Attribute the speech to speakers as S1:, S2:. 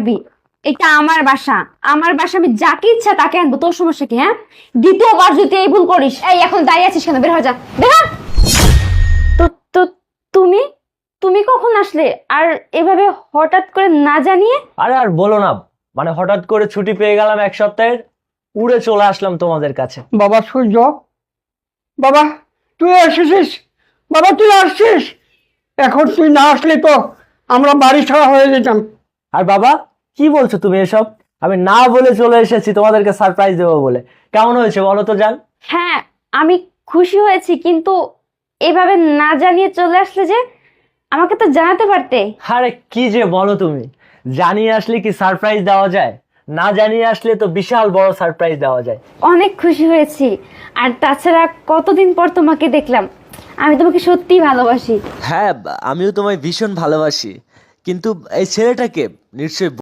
S1: রাখবি। এটা আমার বাসা, আমার বাসা, আমি যাকে ইচ্ছা তাকে আনবো, তোর সমস্যা কি? হ্যাঁ, দ্বিতীয়বার যদি এই ভুল করিস, এই এখন দাঁড়িয়ে আছিস কেন? বের হয়ে যা, বের হ। তো তো তুমি তুমি কখন আসলে? আর এভাবে হঠাৎ করে না জানিয়ে?
S2: আরে আর বলো না, মানে হঠাৎ করে ছুটি পেয়ে গেলাম এক সপ্তাহের, উড়ে চলে আসলাম তোমাদের কাছে।
S3: বাবা সূর্য, বাবা তুই এসেছিস, বাবা তুই আসছিস। এখন তুই না আসলে তো আমরা বাড়ি ছাড়া হয়ে যেতাম।
S2: আর বাবা, কি বলছো তুমি এসব? আমি না বলে চলে এসেছি তোমাদেরকে সারপ্রাইজ দেবো বলে। কেমন হয়েছে বলো তো জান?
S1: হ্যাঁ, আমি খুশি হয়েছি, কিন্তু এভাবে না জানিয়ে চলে আসলে যে, আমাকে তো জানাতে পারতে।
S2: আরে কি যে বলো তুমি, জানিয়ে আসলে কি সারপ্রাইজ দেওয়া যায়? না জানিয়ে আসলে তো বিশাল বড় সারপ্রাইজ দেওয়া যায়।
S1: অনেক খুশি হয়েছি। আর তাছাড়া কতদিন পর তোমাকে দেখলাম, আমি তোমাকে সত্যিই ভালোবাসি।
S4: হ্যাঁ, আমিও তোমায় ভীষণ ভালোবাসি, কিন্তু এই ছেলেটাকে নিশ্চয়ই